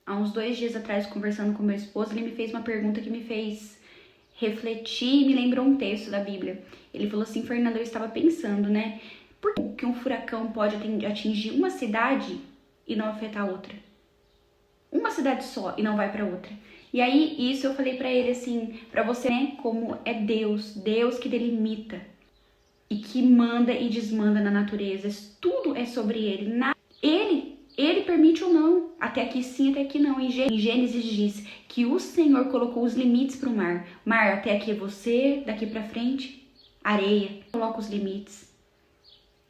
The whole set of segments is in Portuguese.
há uns 2 dias atrás, conversando com meu esposo, ele me fez uma pergunta que me fez refletir e me lembrou um texto da Bíblia. Ele falou assim: Fernanda, eu estava pensando, né? Por que um furacão pode atingir uma cidade e não afetar outra? Uma cidade só e não vai para outra. E aí, isso eu falei para ele assim, para você, né, como é Deus que delimita e que manda e desmanda na natureza. Tudo é sobre ele. Ele permite ou não. Até aqui sim, até aqui não. Em Gênesis diz que o Senhor colocou os limites para o mar. Mar, até aqui é você, daqui para frente, areia. Coloca os limites.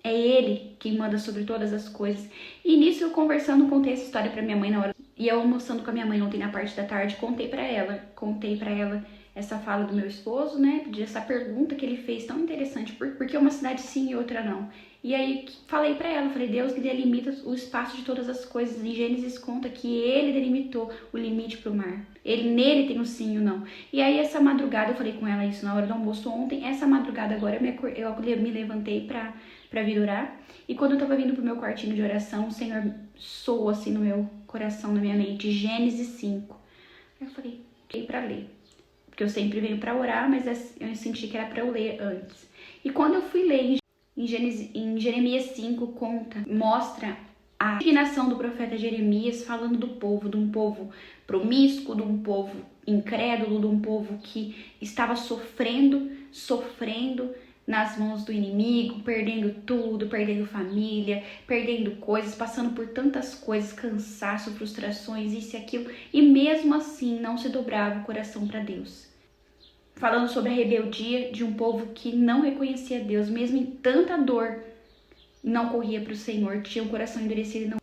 É Ele quem manda sobre todas as coisas. E nisso eu conversando, contei essa história para minha mãe na hora. E eu almoçando com a minha mãe ontem na parte da tarde, contei pra ela essa fala do meu esposo, né, dessa pergunta que ele fez tão interessante, porque uma cidade sim e outra não. E aí falei pra ela, falei, Deus que delimita o espaço de todas as coisas. Em Gênesis conta que ele delimitou o limite pro mar. Nele tem o sim e o não. E aí essa madrugada, eu falei com ela isso na hora do almoço ontem, essa madrugada agora eu me levantei pra vir orar. E quando eu tava vindo pro meu quartinho de oração, o Senhor soou assim no meu coração, na minha mente, Gênesis 5. Aí eu falei, pra ler. Porque eu sempre venho pra orar, mas eu senti que era pra eu ler antes. E quando eu fui ler em Jeremias 5, mostra a indignação do profeta Jeremias falando do povo, de um povo promíscuo, de um povo incrédulo, de um povo que estava sofrendo nas mãos do inimigo, perdendo tudo, perdendo família, perdendo coisas, passando por tantas coisas, cansaço, frustrações, isso e aquilo, e mesmo assim não se dobrava o coração para Deus. Falando sobre a rebeldia de um povo que não reconhecia Deus, mesmo em tanta dor, não corria para o Senhor, tinha um coração endurecido e não.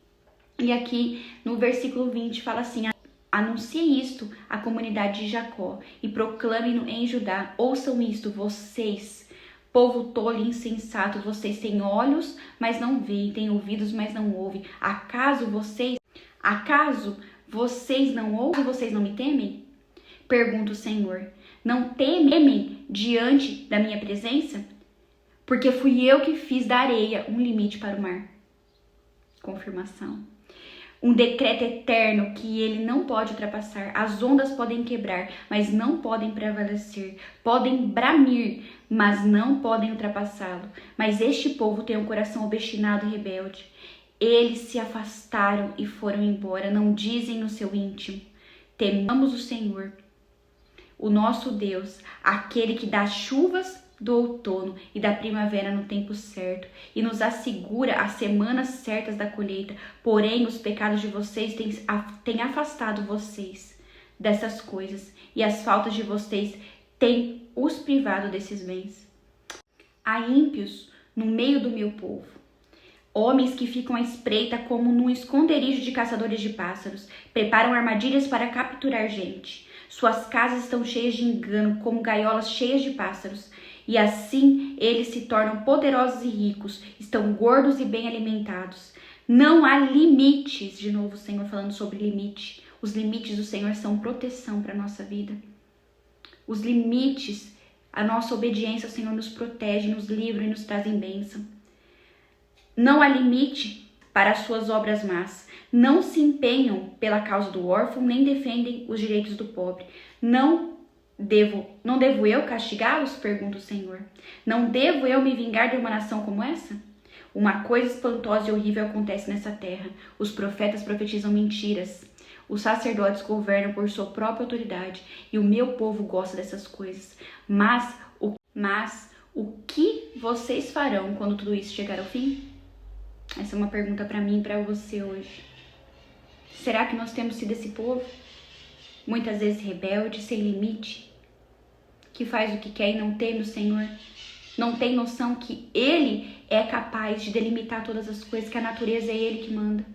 E aqui no versículo 20 fala assim: anuncie isto à comunidade de Jacó e proclame-no em Judá. Ouçam isto, vocês, povo tolo e insensato, vocês têm olhos, mas não veem, têm ouvidos, mas não ouvem. Acaso vocês não ouvem? Vocês não me temem? Pergunta o Senhor. Não temem diante da minha presença? Porque fui eu que fiz da areia um limite para o mar. Confirmação. Um decreto eterno que ele não pode ultrapassar. As ondas podem quebrar, mas não podem prevalecer. Podem bramir, mas não podem ultrapassá-lo. Mas este povo tem um coração obstinado e rebelde. Eles se afastaram e foram embora. Não dizem no seu íntimo: temamos o Senhor, o nosso Deus, aquele que dá chuvas do outono e da primavera no tempo certo, e nos assegura as semanas certas da colheita. Porém, os pecados de vocês têm afastado vocês dessas coisas, e as faltas de vocês têm os privado desses bens. Há ímpios no meio do meu povo, homens que ficam à espreita como num esconderijo de caçadores de pássaros, preparam armadilhas para capturar gente. Suas casas estão cheias de engano, como gaiolas cheias de pássaros. E assim eles se tornam poderosos e ricos, estão gordos e bem alimentados. Não há limites, de novo o Senhor falando sobre limite. Os limites do Senhor são proteção para a nossa vida. Os limites, a nossa obediência ao Senhor nos protege, nos livra e nos trazem bênção. Não há limite para as suas obras más. Não se empenham pela causa do órfão, nem defendem os direitos do pobre. Não devo eu castigá-los? Pergunta o Senhor. Não devo eu me vingar de uma nação como essa? Uma coisa espantosa e horrível acontece nessa terra. Os profetas profetizam mentiras. Os sacerdotes governam por sua própria autoridade. E o meu povo gosta dessas coisas. Mas o que vocês farão quando tudo isso chegar ao fim? Essa é uma pergunta para mim e para você hoje. Será que nós temos sido esse povo? Muitas vezes rebelde, sem limite, que faz o que quer e não teme o Senhor, não tem noção que Ele é capaz de delimitar todas as coisas, que a natureza é Ele que manda,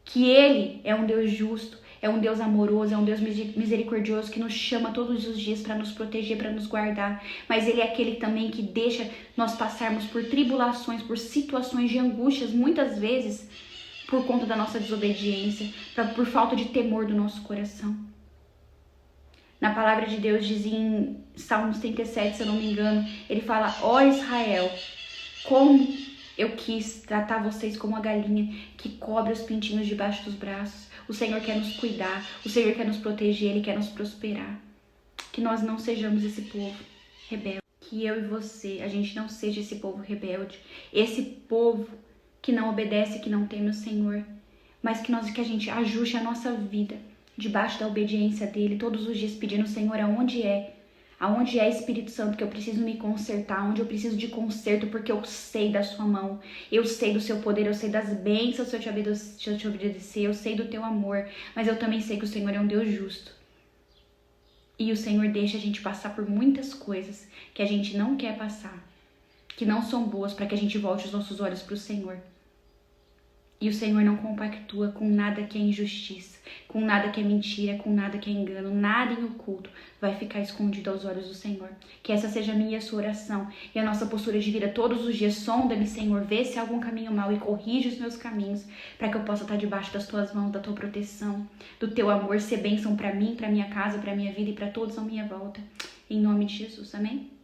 que Ele é um Deus justo, é um Deus amoroso, é um Deus misericordioso que nos chama todos os dias para nos proteger, para nos guardar, mas Ele é aquele também que deixa nós passarmos por tribulações, por situações de angústias, muitas vezes por conta da nossa desobediência, por falta de temor do nosso coração. Na palavra de Deus diz em Salmos 37, se eu não me engano, ele fala: ó Israel, como eu quis tratar vocês como a galinha que cobre os pintinhos debaixo dos braços. o Senhor quer nos cuidar, o Senhor quer nos proteger, Ele quer nos prosperar. Que nós não sejamos esse povo rebelde. Que eu e você, a gente não seja esse povo rebelde, esse povo que não obedece, que não teme o Senhor, mas que a gente ajuste a nossa vida debaixo da obediência dEle, todos os dias pedindo, Senhor, aonde é Espírito Santo que eu preciso me consertar, onde eu preciso de conserto, porque eu sei da sua mão, eu sei do seu poder, eu sei das bênçãos se eu te obedecer, eu sei do teu amor, mas eu também sei que o Senhor é um Deus justo. E o Senhor deixa a gente passar por muitas coisas que a gente não quer passar, que não são boas, para que a gente volte os nossos olhos para o Senhor. E o Senhor não compactua com nada que é injustiça, com nada que é mentira, com nada que é engano, nada em oculto vai ficar escondido aos olhos do Senhor. Que essa seja a minha e a sua oração e a nossa postura de vida todos os dias. Sonda-me, Senhor, vê se há algum caminho mau e corrige os meus caminhos, para que eu possa estar debaixo das tuas mãos, da tua proteção, do teu amor, ser bênção para mim, para minha casa, para minha vida e para todos à minha volta. Em nome de Jesus, amém?